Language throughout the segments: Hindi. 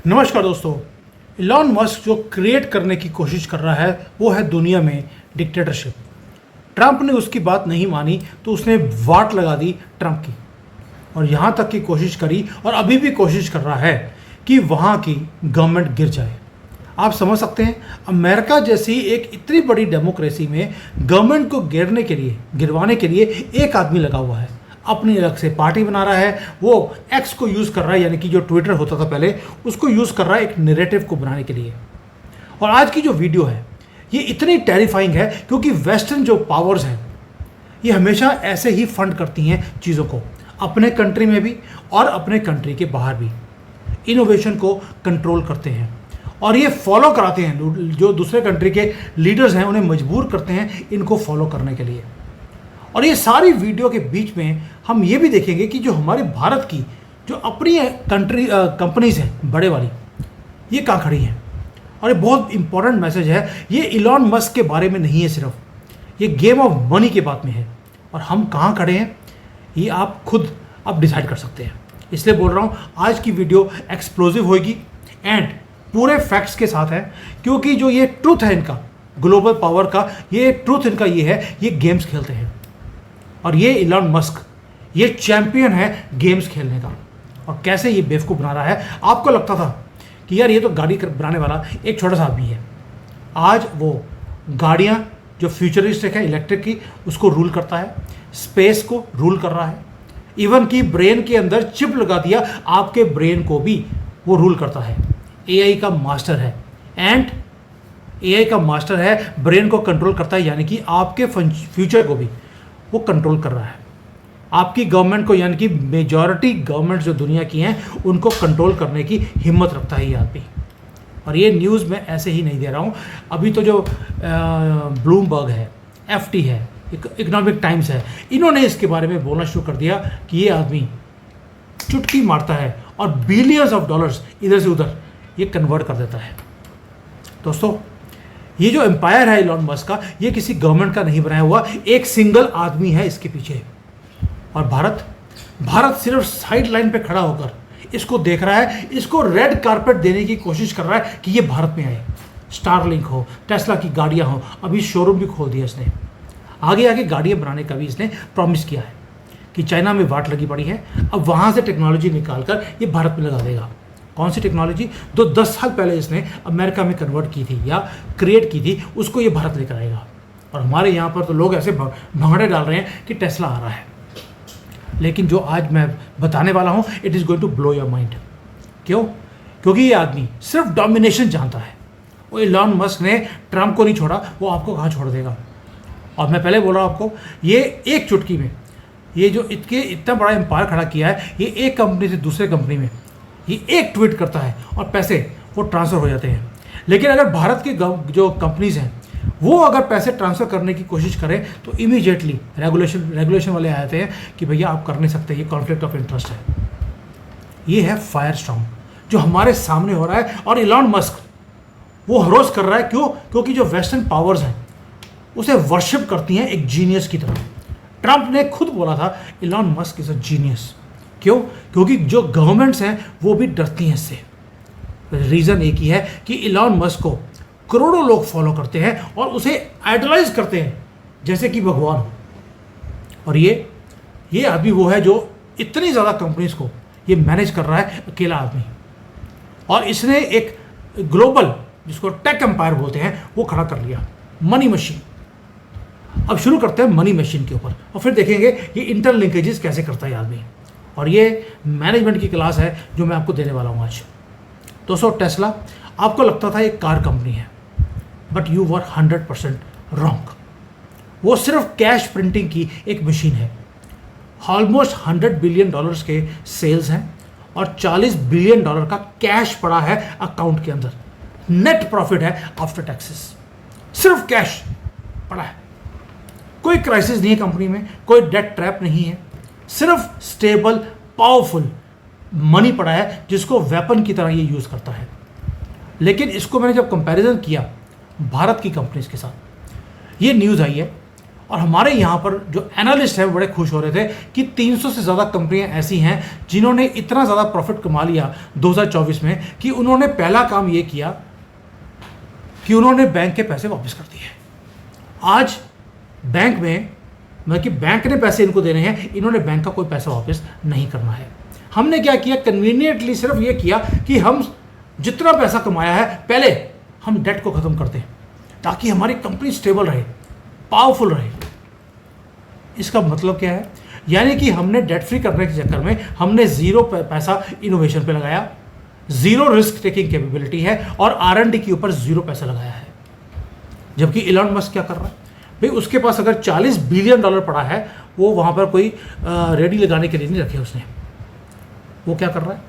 नमस्कार दोस्तों। इलॉन मस्क जो क्रिएट करने की कोशिश कर रहा है वो है दुनिया में डिक्टेटरशिप। ट्रंप ने उसकी बात नहीं मानी तो उसने वाट लगा दी ट्रंप की और यहाँ तक की कोशिश करी और अभी भी कोशिश कर रहा है कि वहाँ की गवर्नमेंट गिर जाए। आप समझ सकते हैं, अमेरिका जैसी एक इतनी बड़ी डेमोक्रेसी में गवर्नमेंट को गिरवाने के लिए एक आदमी लगा हुआ है, अपनी अलग से पार्टी बना रहा है। वो एक्स को यूज़ कर रहा है, यानी कि जो ट्विटर होता था पहले, उसको यूज़ कर रहा है एक नैरेटिव को बनाने के लिए। और आज की जो वीडियो है ये इतनी टेरिफाइंग है क्योंकि वेस्टर्न जो पावर्स हैं ये हमेशा ऐसे ही फंड करती हैं चीज़ों को, अपने कंट्री में भी और अपने कंट्री के बाहर भी। इनोवेशन को कंट्रोल करते हैं और ये फॉलो कराते हैं, जो दूसरे कंट्री के लीडर्स हैं उन्हें मजबूर करते हैं इनको फॉलो करने के लिए। और ये सारी वीडियो के बीच में हम ये भी देखेंगे कि जो हमारे भारत की जो अपनी कंपनीज हैं बड़े वाली, ये कहाँ खड़ी हैं। और ये बहुत इंपॉर्टेंट मैसेज है, ये इलॉन मस्क के बारे में नहीं है, सिर्फ ये गेम ऑफ मनी के बात में है। और हम कहाँ खड़े हैं ये आप खुद अब डिसाइड कर सकते हैं। इसलिए बोल रहा हूँ आज की वीडियो एक्सप्लोजिव होगी एंड पूरे फैक्ट्स के साथ है, क्योंकि जो ये ट्रूथ है इनका, ग्लोबल पावर का ये ट्रूथ इनका ये है, ये गेम्स खेलते हैं। और ये इलॉन मस्क ये चैंपियन है गेम्स खेलने का। और कैसे ये बेवकूफ़ बना रहा है। आपको लगता था कि यार ये तो गाड़ी बनाने वाला एक छोटा सा आदमी है, आज वो गाड़ियाँ जो फ्यूचरिस्टिक है इलेक्ट्रिक की उसको रूल करता है, स्पेस को रूल कर रहा है, इवन कि ब्रेन के अंदर चिप लगा दिया, आपके ब्रेन को भी वो रूल करता है। एआई का मास्टर है एंड एआई का मास्टर है, ब्रेन को कंट्रोल करता है, यानी कि आपके फ्यूचर को भी वो कंट्रोल कर रहा है। आपकी गवर्नमेंट को, यानी कि मेजॉरिटी गवर्नमेंट जो दुनिया की हैं उनको कंट्रोल करने की हिम्मत रखता है ये आदमी। और ये न्यूज़ मैं ऐसे ही नहीं दे रहा हूँ। अभी तो जो ब्लूमबर्ग है, एफटी है, इकोनॉमिक टाइम्स है, इन्होंने इसके बारे में बोलना शुरू कर दिया कि ये आदमी चुटकी मारता है और बिलियंस ऑफ डॉलर्स इधर से उधर ये कन्वर्ट कर देता है। दोस्तों, ये जो एम्पायर है इलॉन मस्क का, ये किसी गवर्नमेंट का नहीं बनाया हुआ, एक सिंगल आदमी है इसके पीछे। और भारत सिर्फ साइड लाइन पे खड़ा होकर इसको देख रहा है, इसको रेड कारपेट देने की कोशिश कर रहा है कि ये भारत में आए। स्टारलिंक हो, टेस्ला की गाड़ियां हो, अभी शोरूम भी खोल दिया इसने। आगे आगे गाड़ियां बनाने का भी इसने प्रॉमिस किया है कि चाइना में वाट लगी पड़ी है, अब वहाँ से टेक्नोलॉजी निकाल कर ये भारत में लगा देगा। कौन सी टेक्नोलॉजी जो 10 साल पहले इसने अमेरिका में कन्वर्ट की थी या क्रिएट की थी, उसको ये भारत लेकर आएगा। और हमारे यहाँ पर तो लोग ऐसे भंगड़े डाल रहे हैं कि टेस्ला आ रहा है, लेकिन जो आज मैं बताने वाला हूँ it is going to blow your mind. क्यों? क्योंकि ये आदमी सिर्फ डोमिनेशन जानता है। वो इलॉन मस्क ने ट्रंप को नहीं छोड़ा, वो आपको कहाँ छोड़ देगा। और मैं पहले बोल रहा हूँ आपको, ये एक चुटकी में ये जो इतना बड़ा एम्पायर खड़ा किया है, ये एक कंपनी से दूसरे कंपनी में ये एक ट्वीट करता है और पैसे वो ट्रांसफ़र हो जाते हैं। लेकिन अगर भारत की जो कंपनीज हैं वो अगर पैसे ट्रांसफ़र करने की कोशिश करें तो इमीडिएटली रेगुलेशन वाले आ जाते हैं कि भैया आप कर नहीं सकते, ये कॉन्फ्लिक्ट ऑफ इंटरेस्ट है। ये है फायर स्टॉर्म जो हमारे सामने हो रहा है। और इलॉन मस्क वो हरोस कर रहा है। क्यों? क्योंकि जो वेस्टर्न पावर्स हैं उसे वर्शिप करती हैं एक जीनियस की तरह। ट्रंप ने खुद बोला था Elon Musk is a genius. क्यों? क्योंकि जो गवर्नमेंट्स हैं वो भी डरती हैं इससे। रीज़न एक ही है कि इलॉन मस्क को करोड़ों लोग फॉलो करते हैं और उसे आइडलाइज करते हैं जैसे कि भगवान हो। और ये आदमी वो है जो इतनी ज़्यादा कंपनीज को ये मैनेज कर रहा है, अकेला आदमी। और इसने एक ग्लोबल, जिसको टेक एम्पायर बोलते हैं, वो खड़ा कर लिया, मनी मशीन। अब शुरू करते हैं मनी मशीन के ऊपर और फिर देखेंगे ये इंटर लिंकेजेस कैसे करता है आदमी। और ये मैनेजमेंट की क्लास है जो मैं आपको देने वाला हूँ आज। दोस्तों, टेस्ला आपको लगता था एक कार कंपनी है, बट यू वर 100% रॉन्ग। वो सिर्फ कैश प्रिंटिंग की एक मशीन है। ऑलमोस्ट $100 बिलियन के सेल्स हैं और $40 बिलियन का कैश पड़ा है अकाउंट के अंदर। नेट प्रॉफिट है आफ्टर टैक्सेस, सिर्फ कैश पड़ा है। कोई क्राइसिस नहीं है कंपनी में, कोई डेट ट्रैप नहीं है, सिर्फ स्टेबल पावरफुल मनी पड़ा है जिसको वेपन की तरह ये यूज़ करता है। लेकिन इसको मैंने जब कंपैरिजन किया भारत की कंपनीज के साथ, ये न्यूज़ आई है और हमारे यहाँ पर जो एनालिस्ट हैं बड़े खुश हो रहे थे कि 300 से ज़्यादा कंपनियाँ ऐसी हैं जिन्होंने इतना ज़्यादा प्रॉफिट कमा लिया 2024 में कि उन्होंने पहला काम ये किया कि उन्होंने बैंक के पैसे वापस कर दिए। आज बैंक में मतलब कि बैंक ने पैसे इनको देने हैं, इन्होंने बैंक का कोई पैसा वापस नहीं करना है। हमने क्या किया, कन्वीनियंटली सिर्फ ये किया कि हम जितना पैसा कमाया है पहले हम डेट को ख़त्म कर दें ताकि हमारी कंपनी स्टेबल रहे, पावरफुल रहे। इसका मतलब क्या है, यानी कि हमने डेट फ्री करने के चक्कर में हमने ज़ीरो पैसा इनोवेशन पे लगाया, ज़ीरो रिस्क टेकिंग कैपेबिलिटी है और R&D के ऊपर ज़ीरो पैसा लगाया है। जबकि इलॉन मस्क क्या कर रहा है भाई, उसके पास अगर $40 बिलियन पड़ा है, वो वहाँ पर कोई रेडी लगाने के लिए नहीं रखे उसने। वो क्या कर रहा है,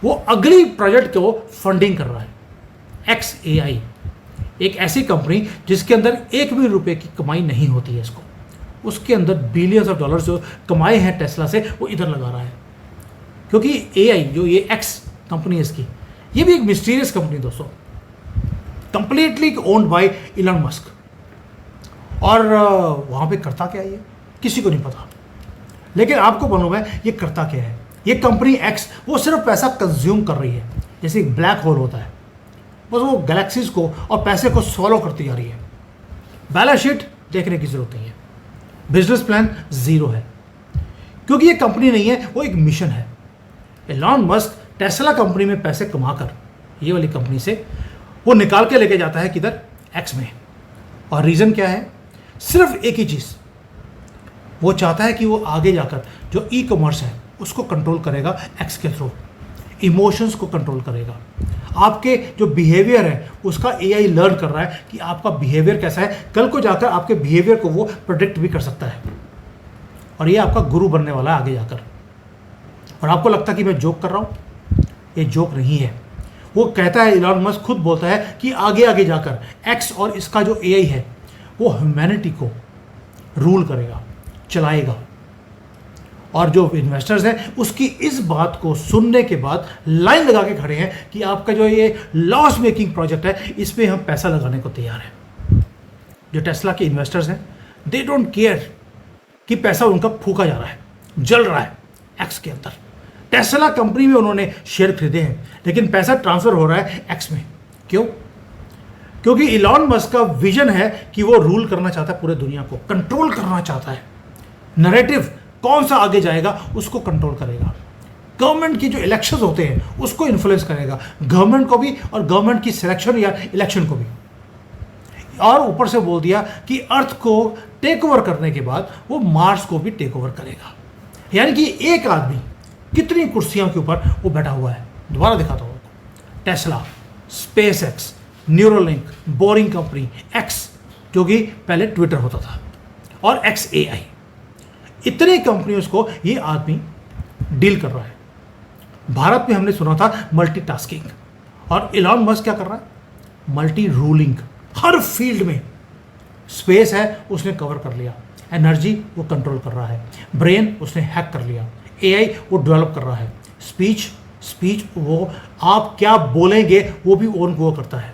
वो अगली प्रोजेक्ट को फंडिंग कर रहा है। XAI एक ऐसी कंपनी जिसके अंदर एक भी रुपए की कमाई नहीं होती है, इसको उसके अंदर बिलियंस ऑफ डॉलर्स जो कमाए हैं टेस्ला से वो इधर लगा रहा है। क्योंकि AI जो ये X कंपनी है इसकी, ये भी एक मिस्टीरियस कंपनी दोस्तों, completely owned by Elon Musk. और वहाँ पे करता क्या है ये किसी को नहीं पता, लेकिन आपको मालूम है ये करता क्या है। ये कंपनी X वो सिर्फ पैसा कंज्यूम कर रही है, जैसे एक ब्लैक होल होता है, बस वो गैलेक्सीज को और पैसे को सॉलो करती जा रही है। बैलेंस शीट देखने की जरूरत नहीं है, बिजनेस प्लान ज़ीरो है, क्योंकि ये कंपनी नहीं है, वो एक मिशन है। एलॉन मस्क टेस्ला कंपनी में पैसे कमाकर ये वाली कंपनी से वो निकाल के लेके जाता है किधर, X में। और रीज़न क्या है, सिर्फ एक ही चीज़, वो चाहता है कि वो आगे जाकर जो ई-कॉमर्स है उसको कंट्रोल करेगा X के थ्रू, इमोशंस को कंट्रोल करेगा। आपके जो बिहेवियर है उसका AI लर्न कर रहा है कि आपका बिहेवियर कैसा है, कल को जाकर आपके बिहेवियर को वो प्रेडिक्ट भी कर सकता है और ये आपका गुरु बनने वाला है आगे जाकर। और आपको लगता है कि मैं जोक कर रहा हूँ, ये जोक नहीं है। वो कहता है, इलॉन मस्क खुद बोलता है कि आगे आगे जाकर X और इसका जो AI है वो ह्यूमैनिटी को रूल करेगा, चलाएगा। और जो इन्वेस्टर्स हैं उसकी इस बात को सुनने के बाद लाइन लगा के खड़े हैं कि आपका जो ये लॉस मेकिंग प्रोजेक्ट है इसमें हम पैसा लगाने को तैयार हैं। जो टेस्ला के इन्वेस्टर्स हैं, दे डोंट केयर कि पैसा उनका फूका जा रहा है, जल रहा है X के अंदर। टेस्ला कंपनी में उन्होंने शेयर खरीदे हैं, लेकिन पैसा ट्रांसफर हो रहा है X में। क्यों? क्योंकि इलॉन मस्क का विजन है कि वो रूल करना चाहता है पूरे दुनिया को, कंट्रोल करना चाहता है। नैरेटिव कौन सा आगे जाएगा उसको कंट्रोल करेगा। गवर्नमेंट की जो इलेक्शंस होते हैं उसको इन्फ्लुएंस करेगा, गवर्नमेंट को भी और गवर्नमेंट की सिलेक्शन या इलेक्शन को भी। और ऊपर से बोल दिया कि अर्थ को टेक ओवर करने के बाद वो मार्स को भी टेक ओवर करेगा। यानी कि एक आदमी कितनी कुर्सियों के ऊपर वो बैठा हुआ है। दोबारा दिखाता हूँ, Tesla, SpaceX, Neuralink, boring company, X जो कि पहले ट्विटर होता था, और XAI, इतनी कंपनियों को ये आदमी डील कर रहा है। भारत में हमने सुना था मल्टीटास्किंग, और इलॉन मस्क क्या कर रहा है, मल्टी रूलिंग। हर फील्ड में स्पेस है उसने कवर कर लिया, एनर्जी वो कंट्रोल कर रहा है, ब्रेन उसने हैक कर लिया, AI वो डेवलप कर रहा है, स्पीच वो आप क्या बोलेंगे वो भी ओन वो करता है।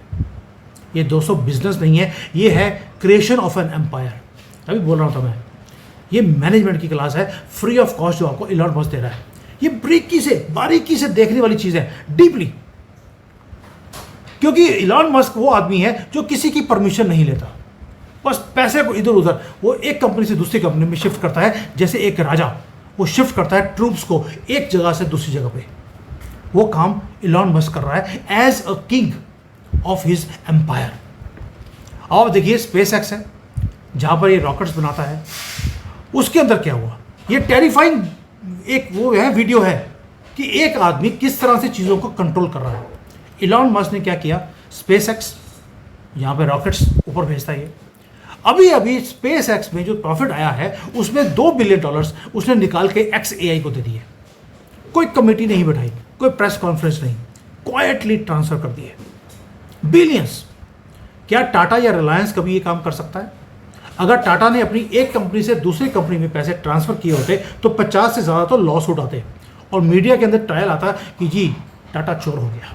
ये 200 बिजनेस नहीं है, ये है क्रिएशन ऑफ एन एम्पायर। अभी बोल रहा था मैं, ये मैनेजमेंट की क्लास है, फ्री ऑफ कॉस्ट जो आपको इलॉन मस्क दे रहा है। ये बारीकी से देखने वाली चीज़ है, डीपली। क्योंकि इलॉन मस्क वो आदमी है जो किसी की परमिशन नहीं लेता, बस पैसे को इधर उधर वो एक कंपनी से दूसरी कंपनी में शिफ्ट करता है, जैसे एक राजा वो शिफ्ट करता है ट्रूप्स को एक जगह से दूसरी जगह पे। वो काम इलॉन मस्क कर रहा है as a king of his empire. अब देखिए SpaceX है जहां पर ये रॉकेट्स बनाता है, उसके अंदर क्या हुआ, ये टेरिफाइंग एक वो है वीडियो है कि एक आदमी किस तरह से चीज़ों को कंट्रोल कर रहा है। इलॉन मस्क ने क्या किया, SpaceX यहाँ पे रॉकेट्स ऊपर भेजता है। अभी SpaceX में जो प्रॉफिट आया है उसमें $2 बिलियन उसने निकाल के XAI को दे दिए। कोई कमेटी नहीं बैठाई, कोई प्रेस कॉन्फ्रेंस नहीं, क्वाइटली ट्रांसफर कर दिए बिलियंस। क्या टाटा या रिलायंस कभी ये काम कर सकता है? अगर टाटा ने अपनी एक कंपनी से दूसरी कंपनी में पैसे ट्रांसफर किए होते तो 50 से ज़्यादा तो लॉस उठाते और मीडिया के अंदर ट्रायल आता कि जी टाटा चोर हो गया।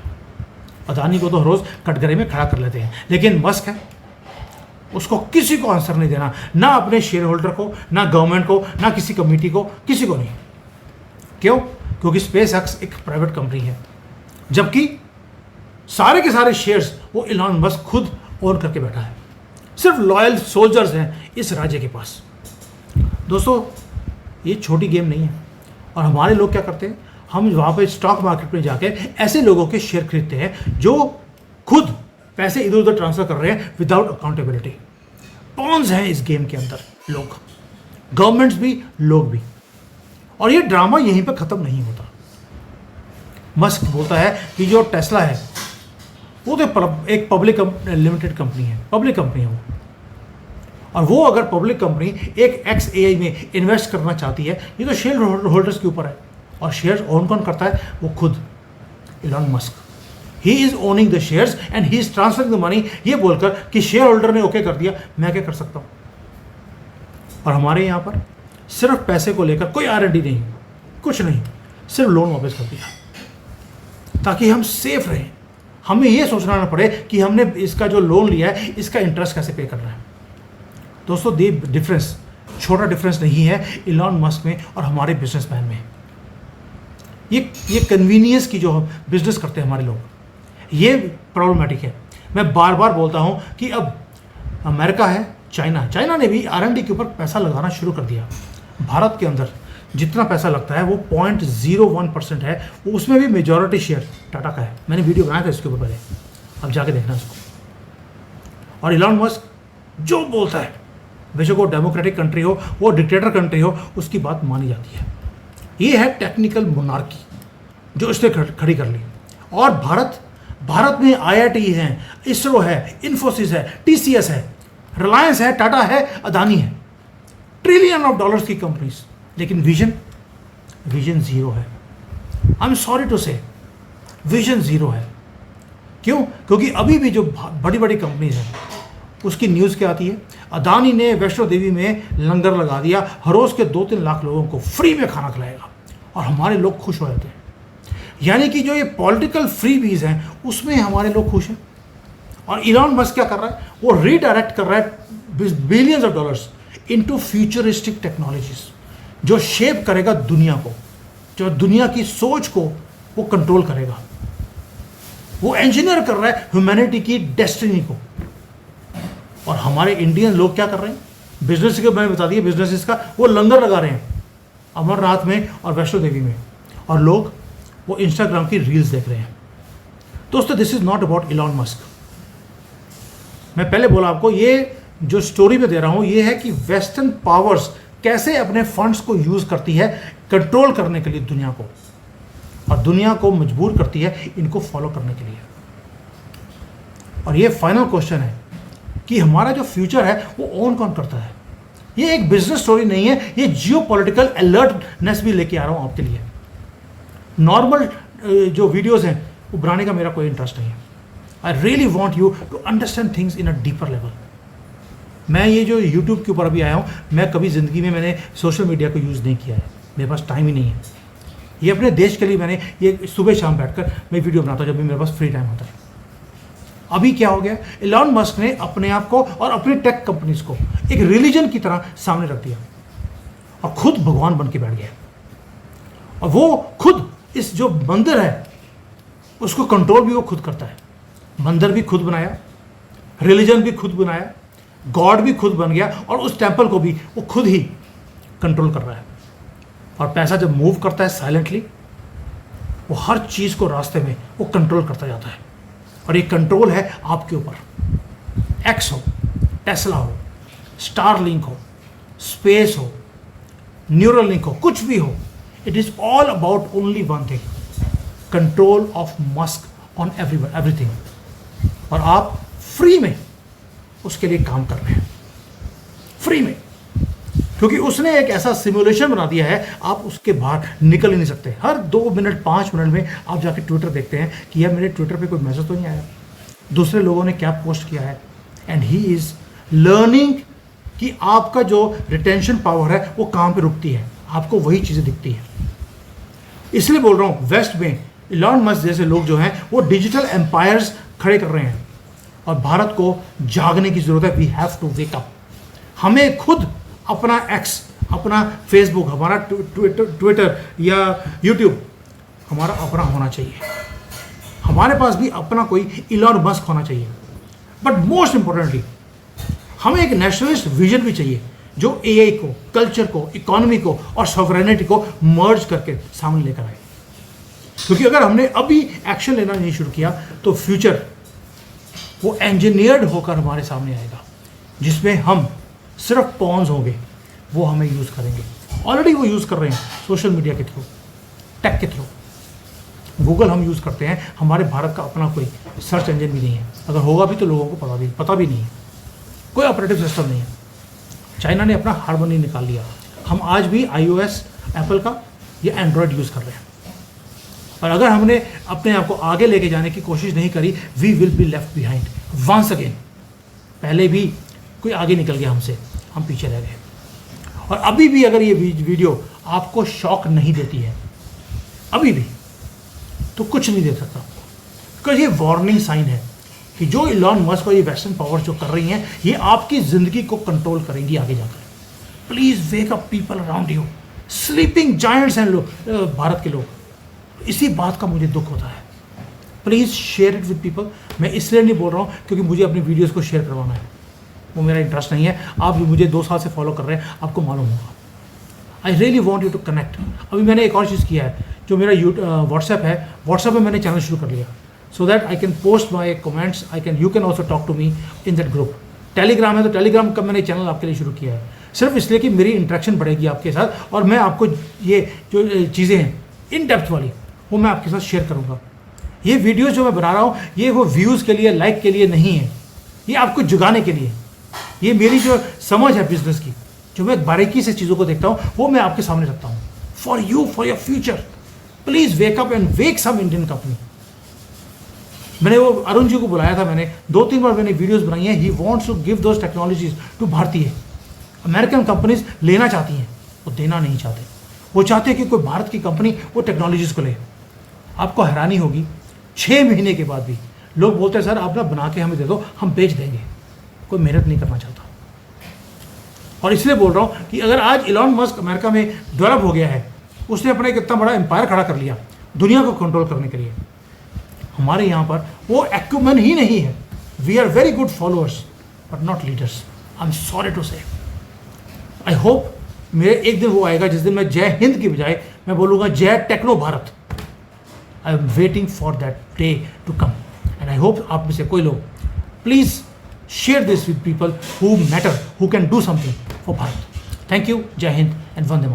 अदानी को तो रोज़ कटघरे में खड़ा कर लेते हैं, लेकिन मस्क है, उसको किसी को आंसर नहीं देना, ना अपने शेयर होल्डर को, ना गवर्नमेंट को, ना किसी कमेटी को, किसी को नहीं। क्यों? क्योंकि स्पेस एक्स एक प्राइवेट कंपनी है, जबकि सारे के सारे शेयर्स वो इलॉन मस्क खुद ओन करके बैठा है। सिर्फ लॉयल सोल्जर्स हैं इस राज्य के पास। दोस्तों, ये छोटी गेम नहीं है। और हमारे लोग क्या करते हैं, हम वहाँ पे स्टॉक मार्केट में जाके ऐसे लोगों के शेयर खरीदते हैं जो खुद पैसे इधर उधर ट्रांसफर कर रहे हैं विदाउट अकाउंटेबिलिटी। पॉन्स हैं इस गेम के अंदर लोग, गवर्नमेंट्स भी, लोग भी। और ये ड्रामा यहीं पे ख़त्म नहीं होता। मस्क बोलता है कि जो टेस्ला है वो तो एक पब्लिक लिमिटेड कंपनी है, पब्लिक कंपनी है वो, और वो अगर पब्लिक कंपनी एक XAI में इन्वेस्ट करना चाहती है, ये तो शेयर होल्डर्स के ऊपर है। और शेयर ओन कौन करता है? वो खुद, Elon Musk. He is owning the shares and he is transferring the money, ये बोलकर कि शेयर होल्डर ने ओके कर दिया, मैं क्या कर सकता हूँ। और हमारे यहाँ पर सिर्फ पैसे को लेकर कोई R&D नहीं, कुछ नहीं, सिर्फ लोन वापस कर दिया ताकि हम सेफ रहें। हमें ये सोचना ना पड़े कि हमने इसका जो लोन लिया है इसका इंटरेस्ट कैसे पे करना है। दोस्तों, दी डिफरेंस छोटा डिफरेंस नहीं है इलॉन मस्क में और हमारे बिजनेसमैन में। ये कन्वीनियंस की जो बिजनेस करते हैं हमारे लोग, ये प्रॉब्लमेटिक है। मैं बार बार बोलता हूँ कि अब अमेरिका है, चाइना ने भी R&D के ऊपर पैसा लगाना शुरू कर दिया। भारत के अंदर जितना पैसा लगता है वो 0.01% है, वो उसमें भी मेजॉरिटी शेयर टाटा का है। मैंने वीडियो बनाया था इसके ऊपर पहले, अब जाके देखना इसको। और इलॉन मस्क जो बोलता है, बेशक वो डेमोक्रेटिक कंट्री हो, वो डिक्टेटर कंट्री हो, उसकी बात मानी जाती है। ये है टेक्निकल मोनार्की जो इसने खड़ी कर ली। और भारत में IIT हैं, इसरो है, इन्फोसिस है, TCS है, रिलायंस है, टाटा है, अदानी है, ट्रिलियन ऑफ डॉलर्स की कंपनीज, लेकिन विजन जीरो है। आई एम सॉरी टू से, विजन जीरो है। क्यों? क्योंकि अभी भी जो बड़ी बड़ी कंपनीज हैं उसकी न्यूज़ क्या आती है, अदानी ने वैष्णो देवी में लंगर लगा दिया, हर रोज़ के 2-3 लाख लोगों को फ्री में खाना खिलाएगा, और हमारे लोग खुश हो जाते हैं। यानी कि जो ये पॉलिटिकल फ्री बीज हैं उसमें हमारे लोग खुश हैं। और इलॉन मस्क क्या कर रहा है, वो रीडायरेक्ट कर रहा है billions of dollars into futuristic technologies, जो शेप करेगा दुनिया को, जो दुनिया की सोच को वो कंट्रोल करेगा। वो इंजीनियर कर रहा है ह्यूमैनिटी की डेस्टिनी को। और हमारे इंडियन लोग क्या कर रहे हैं, बिजनेस के, मैंने बता दिया बिजनेस का, वो लंगर लगा रहे हैं अमरनाथ में और वैष्णो देवी में, और लोग वो इंस्टाग्राम की रील्स देख रहे हैं। दोस्तों, this is not about Elon Musk. मैं पहले बोला आपको, ये जो स्टोरी में दे रहा हूं ये है कि वेस्टर्न पावर्स कैसे अपने फंड्स को यूज करती है कंट्रोल करने के लिए दुनिया को, और दुनिया को मजबूर करती है इनको फॉलो करने के लिए। और ये फाइनल क्वेश्चन है कि हमारा जो फ्यूचर है वो ओन कौन करता है। ये एक बिजनेस स्टोरी नहीं है, ये जियोपॉलिटिकल अलर्टनेस भी लेके आ रहा हूं आपके लिए। नॉर्मल जो वीडियोस हैं वो बनाने का मेरा कोई इंटरेस्ट नहीं है। I really want you to understand things in a deeper level. मैं ये जो यूट्यूब के ऊपर अभी आया हूँ, मैं कभी ज़िंदगी में मैंने सोशल मीडिया को यूज़ नहीं किया है, मेरे पास टाइम ही नहीं है। ये अपने देश के लिए मैंने ये सुबह शाम बैठकर मैं वीडियो बनाता हूँ जब भी मेरे पास फ्री टाइम होता है। अभी क्या हो गया, इलॉन मस्क ने अपने आप को और अपनी टेक कंपनीज को एक रिलीजन की तरह सामने रख दिया और खुद भगवान बन के बैठ गया। और वो खुद इस जो मंदिर है उसको कंट्रोल भी वो खुद करता है। मंदिर भी खुद बनाया, रिलीजन भी खुद बनाया, गॉड भी खुद बन गया, और उस टेम्पल को भी वो खुद ही कंट्रोल कर रहा है। और पैसा जब मूव करता है साइलेंटली, वो हर चीज़ को रास्ते में वो कंट्रोल करता जाता है। और ये कंट्रोल है आपके ऊपर। एक्स हो, टेस्ला हो, स्टारलिंक हो, स्पेस हो, न्यूरलिंक हो, कुछ भी हो, it is all about only one thing, control of Musk on everything. और आप फ्री में उसके लिए काम कर रहे हैं, फ्री में, क्योंकि उसने एक ऐसा सिमुलेशन बना दिया है, आप उसके बाहर निकल ही नहीं सकते। हर 2 मिनट 5 मिनट में आप जाके ट्विटर देखते हैं कि यार मेरे ट्विटर पे कोई मैसेज तो नहीं आया, दूसरे लोगों ने क्या पोस्ट किया है। एंड ही इज़ लर्निंग कि आपका जो रिटेंशन पावर है वो कहाँ पे रुकती है, आपको वही चीज़ें दिखती है। इसलिए बोल रहा हूँ, वेस्ट में इलॉन मस्क जैसे लोग जो हैं वो डिजिटल एम्पायर्स खड़े कर रहे हैं। और भारत को जागने की ज़रूरत है। We have to wake up. हमें खुद अपना एक्स, अपना फेसबुक, हमारा ट्विटर या यूट्यूब हमारा अपना होना चाहिए। हमारे पास भी अपना कोई इलॉन मस्क होना चाहिए। बट मोस्ट इंपॉर्टेंटली हमें एक नेशनलिस्ट विजन भी चाहिए जो एआई को, कल्चर को, इकोनॉमी को और सॉवरेनिटी को मर्ज करके सामने लेकर आए। क्योंकि अगर हमने अभी एक्शन लेना नहीं शुरू किया तो फ्यूचर वो इंजीनियर्ड होकर हमारे सामने आएगा, जिसमें हम सिर्फ पॉन्स होंगे, वो हमें यूज़ करेंगे। ऑलरेडी वो यूज़ कर रहे हैं सोशल मीडिया के थ्रू, टेक के थ्रू। गूगल हम यूज़ करते हैं, हमारे भारत का अपना कोई सर्च इंजन भी नहीं है। अगर होगा भी तो लोगों को पता भी नहीं है। कोई ऑपरेटिव सिस्टम नहीं है। चाइना ने अपना हार्मनी निकाल लिया। हम आज भी iOS एप्पल का या एंड्रॉयड यूज़ कर रहे हैं। और अगर हमने अपने आप को आगे लेके जाने की कोशिश नहीं करी, we will be left behind once again. पहले भी कोई आगे निकल गया हमसे, हम पीछे रह गए। और अभी भी अगर ये वीडियो आपको शॉक नहीं देती है, अभी भी, तो कुछ नहीं दे सकता, बिकॉज ये वार्निंग साइन है कि जो इलॉन मस्क और ये वेस्टर्न पावर्स जो कर रही हैं, ये आपकी ज़िंदगी को कंट्रोल करेंगी आगे जाकर। Please wake up people around you, sleeping giants हैं लोग, भारत के लोग। इसी बात का मुझे दुख होता है। Please share it with people. मैं इसलिए नहीं बोल रहा हूँ क्योंकि मुझे अपनी वीडियोस को शेयर करवाना है, वो मेरा इंटरेस्ट नहीं है। आप भी मुझे 2 साल से फॉलो कर रहे हैं, आपको मालूम होगा। I really want you to connect. अभी मैंने एक और चीज़ किया है, जो मेरा व्हाट्सएप है, व्हाट्सएप में मैंने चैनल शुरू कर लिया, so that I can post my comments, you can also talk to me in that group. Telegram है, तो टेलीग्राम का मैंने चैनल आपके लिए शुरू किया है, सिर्फ इसलिए कि मेरी इंटरेक्शन बढ़ेगी आपके साथ, और मैं आपको ये जो चीज़ें हैं इन डेप्थ वाली, वो मैं आपके साथ शेयर करूँगा। ये वीडियोज़ जो मैं बना रहा हूँ, ये वो व्यूज़ के लिए, लाइक के लिए नहीं है, ये आपको जुगाने के लिए। ये मेरी जो समझ है बिजनेस की, जो मैं बारीकी से चीज़ों को देखता हूँ, वो मैं आपके सामने रखता हूँ। For you, for your future, please wake up and wake some Indian company. मैंने वो अरुण जी को बुलाया था, मैंने 2-3 बार मैंने वीडियोस बनाई हैं। He wants to give those technologies to भारतीय। अमेरिकन कंपनीज लेना चाहती हैं, वो देना नहीं चाहते। वो चाहते हैं कि कोई भारत की कंपनी वो टेक्नोलॉजीज़ को ले। आपको हैरानी होगी, 6 महीने के बाद भी लोग बोलते हैं सर आप ना बना के हमें दे दो, हम बेच देंगे। कोई मेहनत नहीं करना चाहता। और इसलिए बोल रहा हूँ कि अगर आज इलॉन मस्क अमेरिका में डेवलप हो गया है, उसने अपना एक इतना बड़ा एम्पायर खड़ा कर लिया दुनिया को कंट्रोल करने के लिए, हमारे यहाँ पर वो एक्यूमेन ही नहीं है। We are very good followers but not leaders. I am sorry to say. I hope मेरे एक दिन वो आएगा जिस दिन मैं जय हिंद की बजाय मैं बोलूँगा जय techno Bharat. I am waiting for that day to come and I hope आप में से कोई लोग please share this with people who matter, who can do something for Bharat. Thank you. जय हिंद एंड वंदे मातरम।